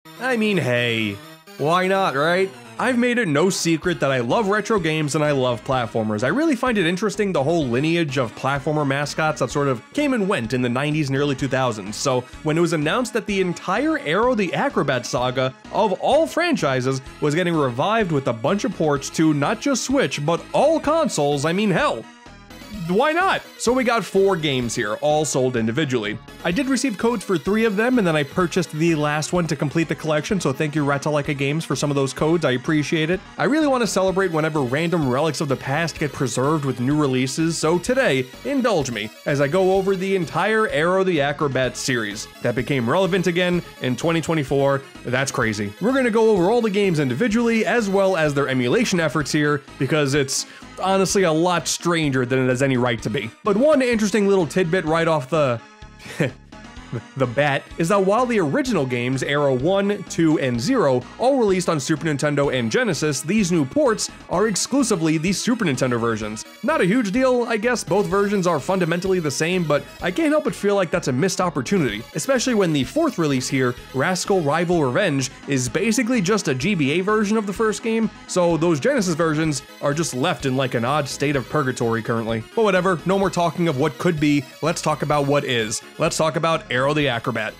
I mean, hey, why not, right? I've made it no secret that I love retro games and I love platformers. I really find it interesting the whole lineage of platformer mascots that sort of came and went in the 90s and early 2000s. So when it was announced that the entire Aero the Acro-Bat saga of all franchises was getting revived with a bunch of ports to not just Switch, but all consoles, I mean, hell, why not? So we got 4 games here, all sold individually. I did receive codes for 3 of them, and then I purchased the last one to complete the collection, so thank you Ratalaika Games for some of those codes, I appreciate it. I really want to celebrate whenever random relics of the past get preserved with new releases, so today, indulge me as I go over the entire Aero the Acro-Bat series that became relevant again in 2024. That's crazy. We're gonna go over all the games individually, as well as their emulation efforts here, because it's honestly a lot stranger than it has any right to be. But one interesting little tidbit right off the bat is that while the original games, Aero 1, 2, and 0, all released on Super Nintendo and Genesis, these new ports are exclusively the Super Nintendo versions. Not a huge deal, I guess, both versions are fundamentally the same, but I can't help but feel like that's a missed opportunity, especially when the 4th release here, Rascal Rival Revenge, is basically just a GBA version of the first game, so those Genesis versions are just left in like an odd state of purgatory currently. But whatever, no more talking of what could be, let's talk about what is. Let's talk about Aero the Acro-Bat.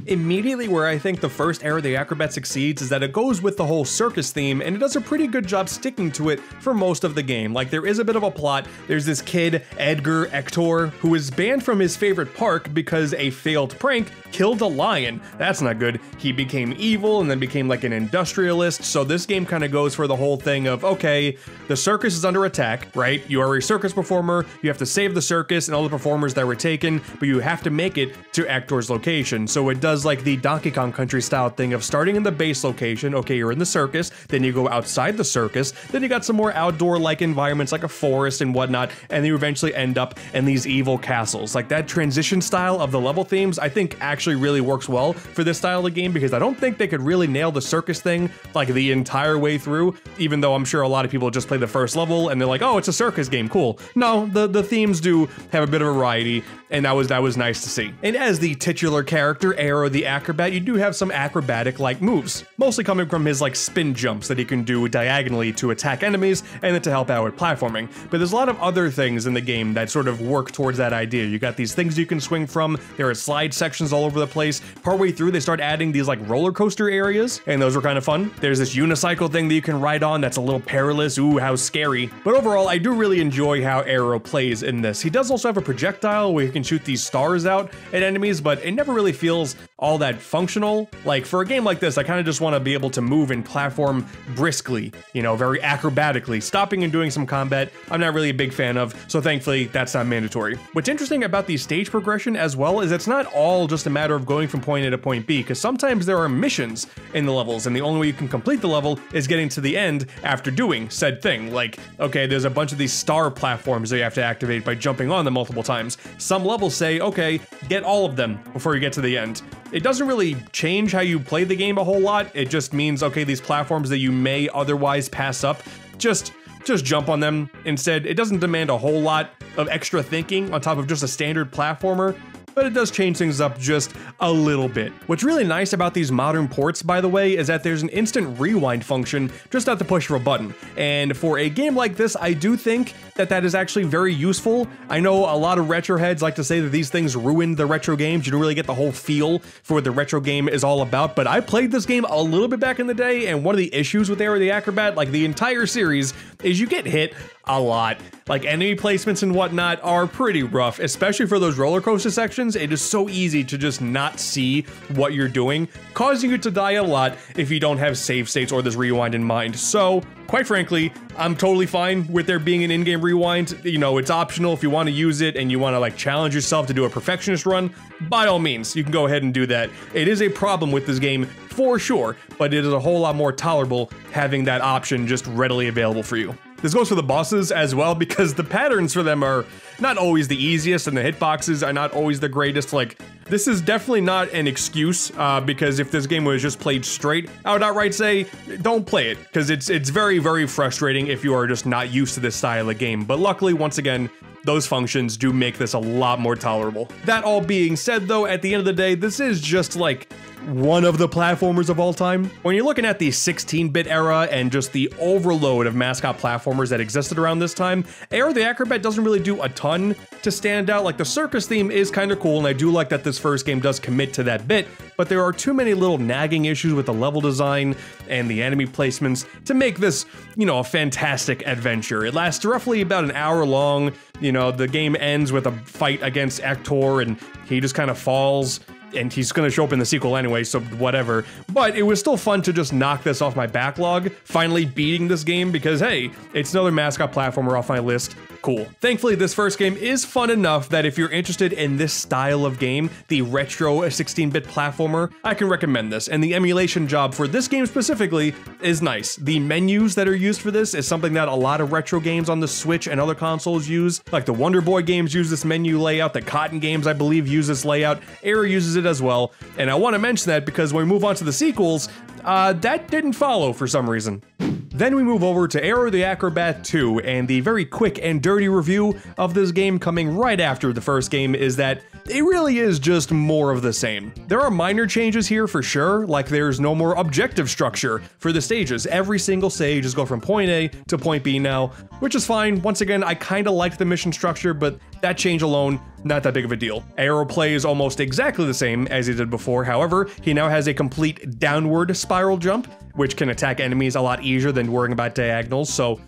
Immediately where I think the first Aero the Acro-Bat succeeds is that it goes with the whole circus theme, and it does a pretty good job sticking to it for most of the game. Like, there is a bit of a plot. There's this kid, Edgar Ector, who is banned from his favorite park because a failed prank killed a lion. That's not good. He became evil and then became like an industrialist, so this game kind of goes for the whole thing of, okay, the circus is under attack, right? You are a circus performer, you have to save the circus and all the performers that were taken, but you have to make it to Ector's location. So it does like the Donkey Kong Country style thing of starting in the base location. Okay, you're in the circus, then you go outside the circus, then you got some more outdoor like environments like a forest and whatnot, and then you eventually end up in these evil castles. Like, that transition style of the level themes I think actually really works well for this style of game, because I don't think they could really nail the circus thing like the entire way through, even though I'm sure a lot of people just play the first level and they're like, oh, it's a circus game, cool. No, the themes do have a bit of variety, and that was nice to see. And as the titular character, Aero the Acro-Bat, you do have some acrobatic-like moves, mostly coming from his like spin jumps that he can do diagonally to attack enemies and then to help out with platforming. But there's a lot of other things in the game that sort of work towards that idea. You got these things you can swing from, there are slide sections all over the place. Partway through, they start adding these like roller coaster areas, and those were kind of fun. There's this unicycle thing that you can ride on that's a little perilous, ooh, how scary. But overall, I do really enjoy how Aero plays in this. He does also have a projectile where he can shoot these stars out at enemies, but it never really feels all that functional. Like, for a game like this, I kind of just want to be able to move and platform briskly, you know, very acrobatically. Stopping and doing some combat, I'm not really a big fan of, so thankfully that's not mandatory. What's interesting about the stage progression as well is it's not all just a matter of going from point A to point B, because sometimes there are missions in the levels, and the only way you can complete the level is getting to the end after doing said thing. Like, okay, there's a bunch of these star platforms that you have to activate by jumping on them multiple times. Some levels say, okay, get all of them before you get to the end. It doesn't really change how you play the game a whole lot. It just means, okay, these platforms that you may otherwise pass up, just jump on them instead. It doesn't demand a whole lot of extra thinking on top of just a standard platformer, but it does change things up just a little bit. What's really nice about these modern ports, by the way, is that there's an instant rewind function just at the push of a button. And for a game like this, I do think that that is actually very useful. I know a lot of retro heads like to say that these things ruin the retro games. You don't really get the whole feel for what the retro game is all about, but I played this game a little bit back in the day, and one of the issues with Aero the Acro-Bat, like the entire series, is you get hit a lot. Like, enemy placements and whatnot are pretty rough, especially for those roller coaster sections. It is so easy to just not see what you're doing, causing you to die a lot if you don't have save states or this rewind in mind. So, quite frankly, I'm totally fine with there being an in-game rewind. You know, it's optional if you want to use it and you want to like challenge yourself to do a perfectionist run. By all means, you can go ahead and do that. It is a problem with this game for sure, but it is a whole lot more tolerable having that option just readily available for you. This goes for the bosses as well, because the patterns for them are not always the easiest and the hitboxes are not always the greatest. Like, this is definitely not an excuse, because if this game was just played straight, I would outright say, don't play it, because it's very, very frustrating if you are just not used to this style of game. But luckily, once again, those functions do make this a lot more tolerable. That all being said though, at the end of the day, this is just like one of the platformers of all time. When you're looking at the 16-bit era and just the overload of mascot platformers that existed around this time, Aero the Acro-Bat doesn't really do a ton to stand out. Like, the circus theme is kind of cool, and I do like that this first game does commit to that bit, but there are too many little nagging issues with the level design and the enemy placements to make this, you know, a fantastic adventure. It lasts roughly about an hour long. You know, the game ends with a fight against Actor, and he just kind of falls, and he's gonna show up in the sequel anyway, so whatever. But it was still fun to just knock this off my backlog, finally beating this game, because hey, it's another mascot platformer off my list. Cool. Thankfully, this first game is fun enough that if you're interested in this style of game, the retro 16-bit platformer, I can recommend this. And the emulation job for this game specifically is nice. The menus that are used for this is something that a lot of retro games on the Switch and other consoles use. Like the Wonder Boy games use this menu layout, the Cotton games, I believe, use this layout. Aero uses it as well. And I want to mention that because when we move on to the sequels, that didn't follow for some reason. Then we move over to Aero the Acro-Bat 2, and the very quick and dirty review of this game coming right after the first game is that it really is just more of the same. There are minor changes here for sure, like there's no more objective structure for the stages. Every single stage is go from point A to point B now, which is fine. Once again, I kinda liked the mission structure, but that change alone, not that big of a deal. Aero plays almost exactly the same as he did before. However, he now has a complete downward spiral jump, which can attack enemies a lot easier than worrying about diagonals, so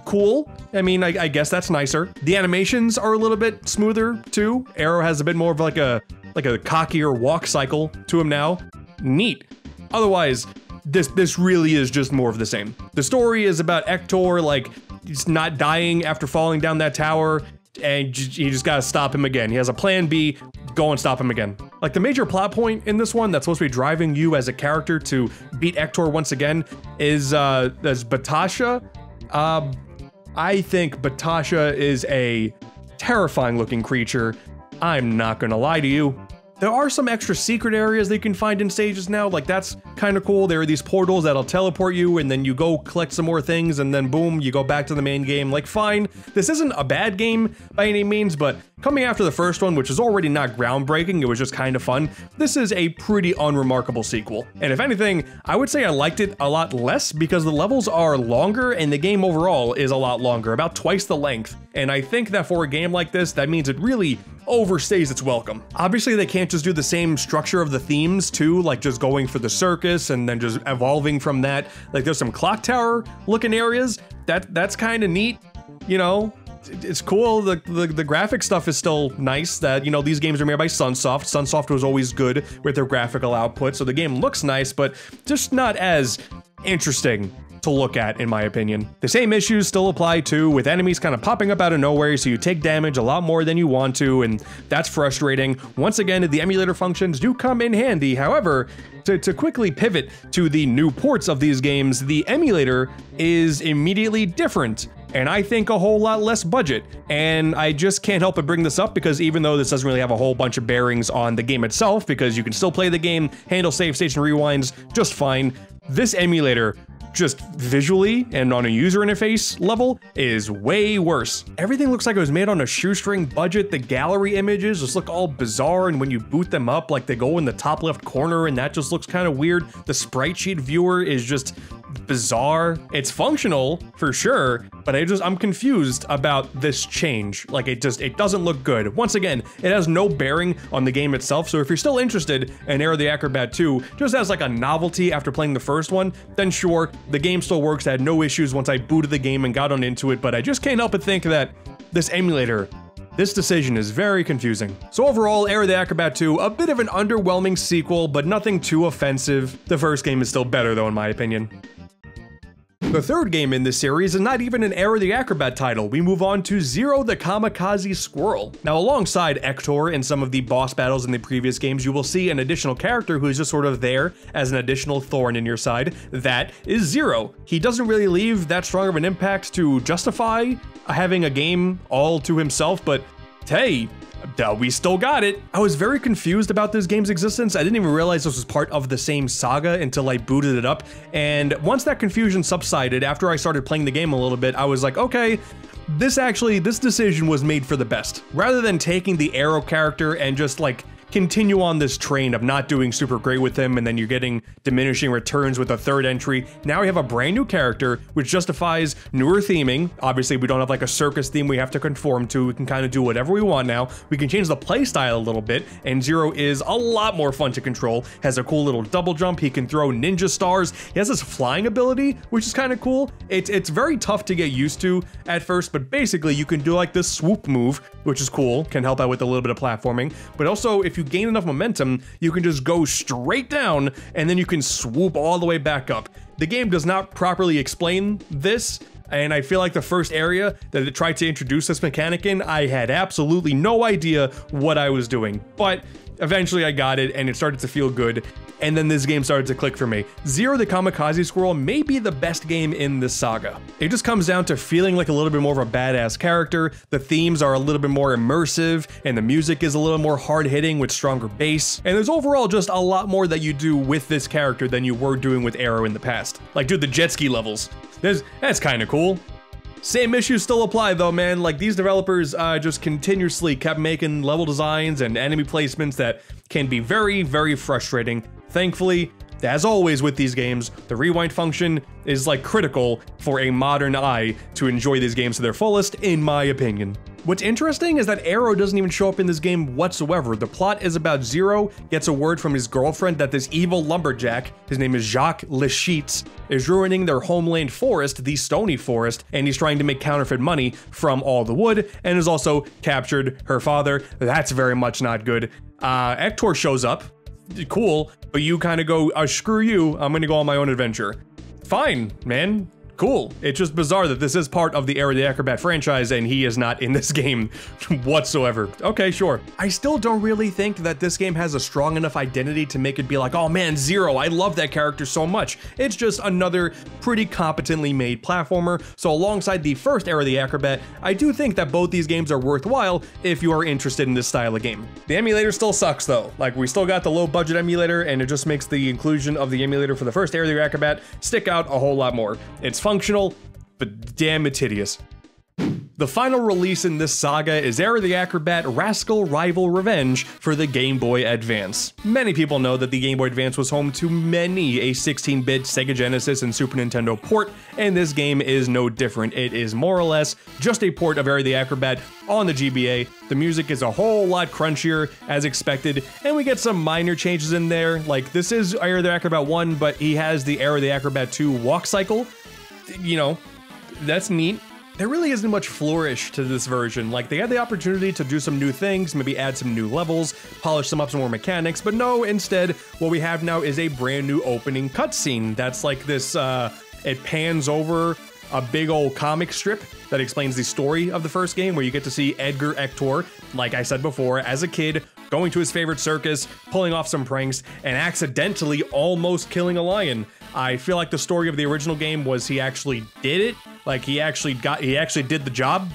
cool. I mean, I guess that's nicer. The animations are a little bit smoother too. Aero has a bit more of like a cockier walk cycle to him now. Neat. Otherwise, this really is just more of the same. The story is about Ector, like, he's not dying after falling down that tower, and you just gotta stop him again. He has a plan B, go and stop him again. Like, the major plot point in this one that's supposed to be driving you as a character to beat Ector once again is Batasha. I think Batasha is a terrifying looking creature. I'm not gonna lie to you. There are some extra secret areas that you can find in stages now, like that's kind of cool. There are these portals that'll teleport you and then you go collect some more things and then boom, you go back to the main game. Like fine, this isn't a bad game by any means, but coming after the first one, which is already not groundbreaking, it was just kind of fun, this is a pretty unremarkable sequel. And if anything, I would say I liked it a lot less because the levels are longer and the game overall is a lot longer, about twice the length. And I think that for a game like this, that means it really overstays its welcome. Obviously, they can't just do the same structure of the themes too, like just going for the circus and then just evolving from that. Like there's some clock tower looking areas, that's kind of neat, you know? It's cool. The graphic stuff is still nice. That, you know, these games are made by Sunsoft. Sunsoft was always good with their graphical output, so the game looks nice, but just not as interesting to look at, in my opinion. The same issues still apply too, with enemies kind of popping up out of nowhere, so you take damage a lot more than you want to, and that's frustrating. Once again, the emulator functions do come in handy. However, to quickly pivot to the new ports of these games, the emulator is immediately different, and I think a whole lot less budget. And I just can't help but bring this up because even though this doesn't really have a whole bunch of bearings on the game itself, because you can still play the game, handle save station rewinds just fine, this emulator, just visually and on a user interface level, is way worse. Everything looks like it was made on a shoestring budget. The gallery images just look all bizarre, and when you boot them up, like they go in the top left corner and that just looks kind of weird. The sprite sheet viewer is just bizarre. It's functional for sure, but I'm confused about this change. Like it doesn't look good. Once again, it has no bearing on the game itself, so if you're still interested in Aero the Acro-Bat 2 just as like a novelty after playing the first one, then sure, the game still works. I had no issues once I booted the game and got on into it, but I just can't help but think that this emulator, this decision is very confusing. So overall, Aero the Acro-Bat 2, a bit of an underwhelming sequel, but nothing too offensive. The first game is still better though, in my opinion. The third game in this series is not even an Aero the Acro-Bat title. We move on to Zero the Kamakazi Squirrel. Now, alongside Ector in some of the boss battles in the previous games, you will see an additional character who is just sort of there as an additional thorn in your side. That is Zero. He doesn't really leave that strong of an impact to justify having a game all to himself, but hey, we still got it. I was very confused about this game's existence. I didn't even realize this was part of the same saga until I booted it up. And once that confusion subsided, after I started playing the game a little bit, I was like, okay, this decision was made for the best. Rather than taking the Aero character and just like continue on this train of not doing super great with him, and then you're getting diminishing returns with a third entry. Now we have a brand new character, which justifies newer theming. Obviously, we don't have like a circus theme we have to conform to. We can kind of do whatever we want now. We can change the play style a little bit, and Zero is a lot more fun to control. Has a cool little double jump. He can throw ninja stars. He has this flying ability, which is kind of cool. It's very tough to get used to at first, but basically you can do like this swoop move, which is cool, can help out with a little bit of platforming. But also, if you gain enough momentum, you can just go straight down, and then you can swoop all the way back up. The game does not properly explain this, and I feel like the first area that it tried to introduce this mechanic in, I had absolutely no idea what I was doing. But eventually I got it, and it started to feel good, and then this game started to click for me. Zero the Kamakazi Squirrel may be the best game in this saga. It just comes down to feeling like a little bit more of a badass character, the themes are a little bit more immersive, and the music is a little more hard-hitting with stronger bass, and there's overall just a lot more that you do with this character than you were doing with Aero in the past. Like, dude, the jet ski levels, that's kind of cool. Same issues still apply though, man. Like, these developers just continuously kept making level designs and enemy placements that can be very, very frustrating. Thankfully, as always with these games, the rewind function is like critical for a modern eye to enjoy these games to their fullest, in my opinion. What's interesting is that Aero doesn't even show up in this game whatsoever. The plot is about Zero gets a word from his girlfriend that this evil lumberjack, his name is Jacques Leschitz, is ruining their homeland forest, the Stony Forest, and he's trying to make counterfeit money from all the wood, and has also captured her father. That's very much not good. Hector shows up. Cool, but you kind of go, screw you, I'm gonna go on my own adventure. Fine, man. Cool. It's just bizarre that this is part of the Aero the Acro-Bat franchise and he is not in this game whatsoever. Okay, sure. I still don't really think that this game has a strong enough identity to make it be like, oh man, Zero, I love that character so much. It's just another pretty competently made platformer. So alongside the first Aero the Acro-Bat, I do think that both these games are worthwhile if you are interested in this style of game. The emulator still sucks though. Like, we still got the low budget emulator, and it just makes the inclusion of the emulator for the first Aero the Acro-Bat stick out a whole lot more. It's functional, but damn, it's hideous. The final release in this saga is Aero the Acro-Bat Rascal Rival Revenge for the Game Boy Advance. Many people know that the Game Boy Advance was home to many a 16-bit Sega Genesis and Super Nintendo port, and this game is no different. It is more or less just a port of Aero the Acro-Bat on the GBA. The music is a whole lot crunchier as expected, and we get some minor changes in there. Like, this is Aero the Acro-Bat 1, but he has the Aero the Acro-Bat 2 walk cycle. You know, that's neat. There really isn't much flourish to this version. Like, they had the opportunity to do some new things, maybe add some new levels, polish some up some more mechanics, but no, instead, what we have now is a brand new opening cutscene that's like this, it pans over a big old comic strip that explains the story of the first game, where you get to see Edgar Hector, like I said before, as a kid, going to his favorite circus, pulling off some pranks, and accidentally almost killing a lion. I feel like the story of the original game was he actually did it. Like, he actually did the job.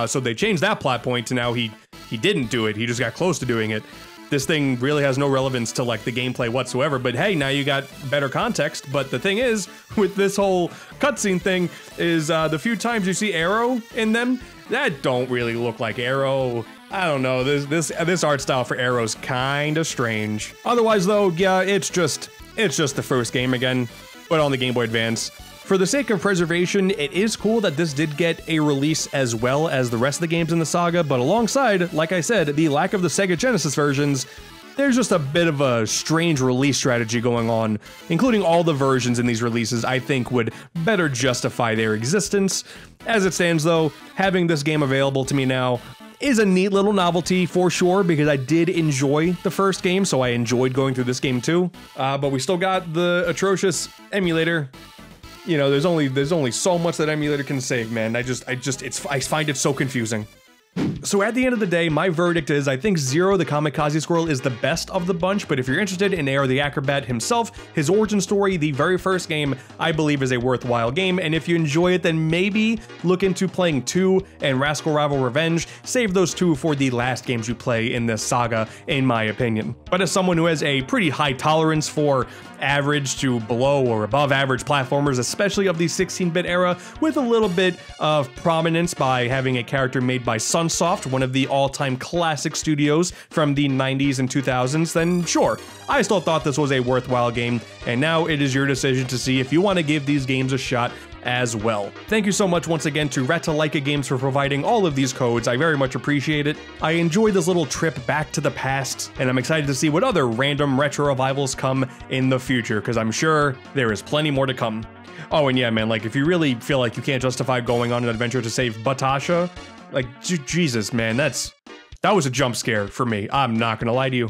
So they changed that plot point to now he didn't do it. He just got close to doing it. This thing really has no relevance to like the gameplay whatsoever, but hey, now you got better context. But the thing is, with this whole cutscene thing, is the few times you see Aero in them, that don't really look like Aero. I don't know, this art style for Aero's kind of strange. Otherwise though, yeah, it's just the first game again, but on the Game Boy Advance. For the sake of preservation, it is cool that this did get a release as well as the rest of the games in the saga, but alongside, like I said, the lack of the Sega Genesis versions, there's just a bit of a strange release strategy going on, including all the versions in these releases I think would better justify their existence. As it stands though, having this game available to me now is a neat little novelty for sure, because I did enjoy the first game, so I enjoyed going through this game too. But we still got the atrocious emulator. You know, there's only so much that emulator can save, man. I find it so confusing. So at the end of the day, my verdict is I think Zero the Kamakazi Squirrel is the best of the bunch, but if you're interested in Aero the Acro-Bat himself, his origin story, the very first game, I believe is a worthwhile game, and if you enjoy it, then maybe look into playing 2 and Rascal Rival Revenge. Save those 2 for the last games you play in this saga, in my opinion. But as someone who has a pretty high tolerance for average to below or above average platformers, especially of the 16-bit era, with a little bit of prominence by having a character made by Sunsoft, Soft, one of the all-time classic studios from the 90s and 2000s, then sure, I still thought this was a worthwhile game, and now it is your decision to see if you want to give these games a shot as well. Thank you so much once again to Retalaika Games for providing all of these codes. I very much appreciate it. I enjoyed this little trip back to the past, and I'm excited to see what other random retro revivals come in the future, because I'm sure there is plenty more to come. Oh, and yeah, man, like, if you really feel like you can't justify going on an adventure to save Batasha, like, Jesus, man, that was a jump scare for me. I'm not gonna lie to you.